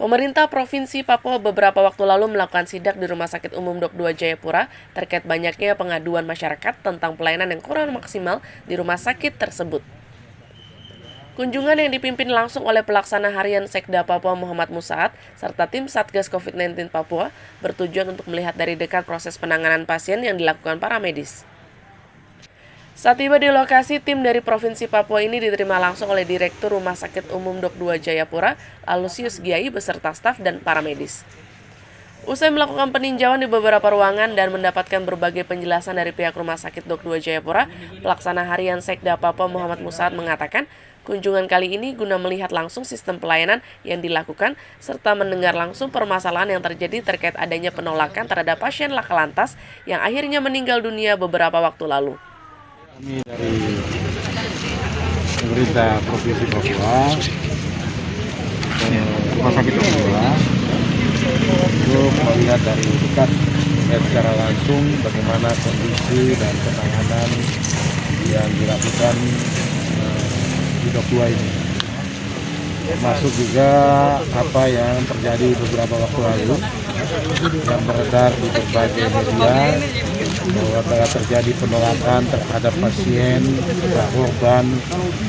Pemerintah Provinsi Papua beberapa waktu lalu melakukan sidak di Rumah Sakit Umum Dok 2 Jayapura terkait banyaknya pengaduan masyarakat tentang pelayanan yang kurang maksimal di rumah sakit tersebut. Kunjungan yang dipimpin langsung oleh pelaksana harian Sekda Papua Muhammad Musaad serta tim Satgas COVID-19 Papua bertujuan untuk melihat dari dekat proses penanganan pasien yang dilakukan para medis. Saat tiba di lokasi, tim dari Provinsi Papua ini diterima langsung oleh Direktur Rumah Sakit Umum Dok 2 Jayapura, Alusius Giai beserta staf dan para medis. Usai melakukan peninjauan di beberapa ruangan dan mendapatkan berbagai penjelasan dari pihak Rumah Sakit Dok 2 Jayapura, pelaksana harian Sekda Papua Muhammad Musaad mengatakan, kunjungan kali ini guna melihat langsung sistem pelayanan yang dilakukan serta mendengar langsung permasalahan yang terjadi terkait adanya penolakan terhadap pasien laka lantas yang akhirnya meninggal dunia beberapa waktu lalu. Kami dari pemerintah Provinsi Papua, Rumah Sakit Papua, untuk melihat dari dekat secara langsung bagaimana kondisi dan penanganan yang dilakukan di Dok 2 ini. Termasuk juga apa yang terjadi beberapa waktu lalu yang beredar di berbagai media bahwa telah terjadi penolakan terhadap pasien, korban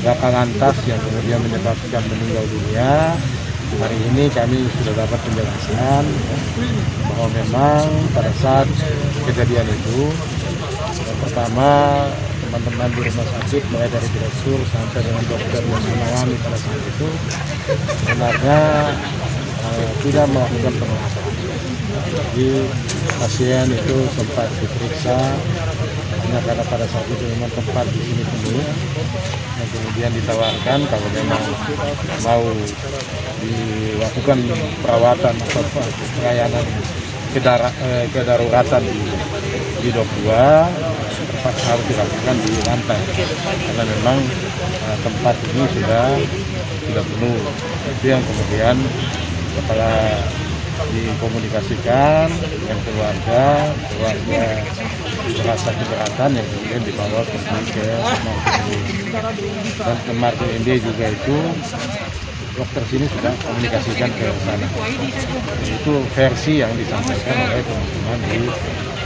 laka lantas yang kemudian menyebabkan meninggal dunia. Hari ini kami sudah dapat penjelasan bahwa memang pada saat kejadian itu, yang pertama teman-teman di rumah sakit mulai dari direktur sampai dengan dokter yang menangani pada saat itu sebenarnya tidak melakukan penolakan. Jadi pasien itu sempat diperiksa hanya karena pada saat itu memang tempat di sini penuh, dan kemudian ditawarkan kalau memang mau dilakukan perawatan atau pelayanan kedaruratan di Dok 2 terpaksa harus dilakukan di lantai karena memang tempat ini sudah penuh. Itu yang kemudian setelah dikomunikasikan dengan keluarga merasa keberatan yang kemudian dibawa ke dan ke Martin ND juga itu dokter sini sudah komunikasikan ke sana. Itu versi yang disampaikan oleh teman-teman di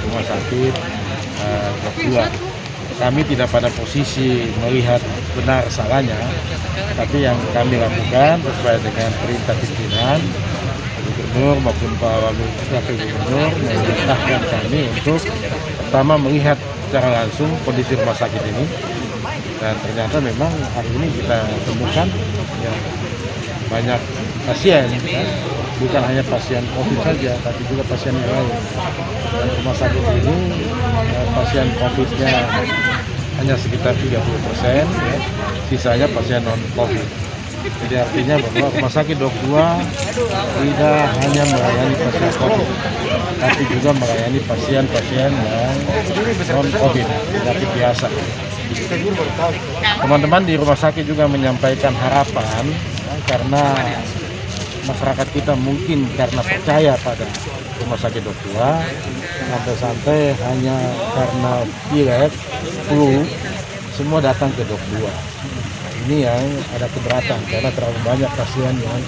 rumah sakit Dok 2. Kami tidak pada posisi melihat benar salahnya, tapi yang kami lakukan sesuai dengan perintah pimpinan Gubernur maupun Pak Wakil Gubernur memerintahkan kami untuk pertama melihat secara langsung kondisi rumah sakit ini, dan ternyata memang hari ini kita temukan ya, banyak pasien, ya. Bukan hanya pasien COVID saja, tapi juga pasien yang lain. Dan rumah sakit ini pasien COVID-nya hanya sekitar 30%, ya. Sisanya pasien non-COVID. Jadi artinya bahwa rumah sakit Dok 2 tidak hanya melayani pasien COVID, tapi juga melayani pasien-pasien yang non-COVID, penyakit biasa. Teman-teman di rumah sakit juga menyampaikan harapan karena masyarakat kita mungkin karena percaya pada rumah sakit Dok 2 sampai-sampai hanya karena pilek, flu, semua datang ke Dok 2. Ini yang ada keberatan karena terlalu banyak pasien yang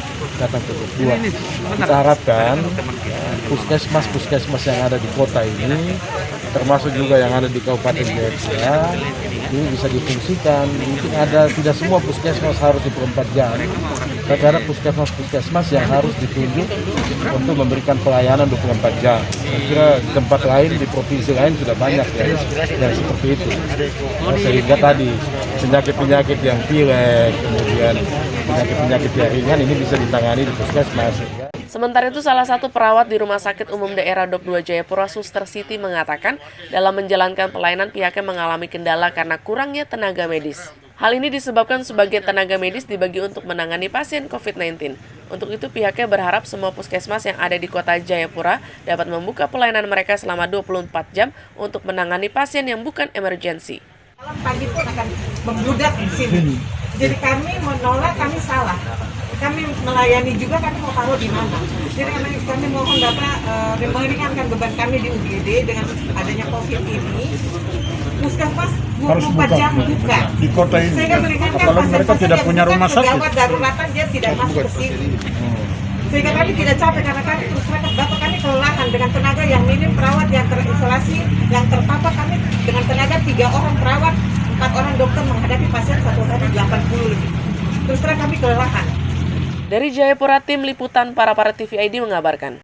datang ke Dok 2. Kita harapkan puskesmas yang ada di kota ini, termasuk juga yang ada di Kabupaten Jayapura, ini bisa difungsikan. Mungkin ada tidak semua puskesmas harus 24 jam, tapi ada puskesmas yang harus ditunjuk untuk memberikan pelayanan 24 jam. Saya kira di tempat lain, di provinsi lain sudah banyak ya yang seperti itu. Sehingga tadi penyakit-penyakit yang pilek, kemudian penyakit-penyakit yang ringan ini bisa ditangani di puskesmas. Sementara itu, salah satu perawat di Rumah Sakit Umum Daerah Dok 2 Jayapura, Suster Siti, mengatakan dalam menjalankan pelayanan pihaknya mengalami kendala karena kurangnya tenaga medis. Hal ini disebabkan sebagian tenaga medis dibagi untuk menangani pasien COVID-19. Untuk itu, pihaknya berharap semua puskesmas yang ada di kota Jayapura dapat membuka pelayanan mereka selama 24 jam untuk menangani pasien yang bukan emergensi. Malam pagi pun akan membludak di sini. Jadi kami menolak, kami salah. Kami melayani juga, kami mau taruh di mana. Jadi kami mohon Bapak meringankan beban kami di UGD dengan adanya COVID ini. Puskesmas 24 jam buka di kota ini. Sehingga meringankan Kalau mereka pasien-pasien tidak yang punya bukan rumah sakit. Gawat daruratan dia tidak masuk ke sini. Sehingga kami tidak capek karena kami terus terang Bapak kami kelelahan dengan tenaga yang minim, perawat yang terisolasi, yang terpapar kami dengan tenaga 3 orang perawat, 4 orang dokter menghadapi pasien 1 hari 80 lebih. Terus terang kami kelelahan. Dari Jayapura, tim liputan Para TV ID mengabarkan.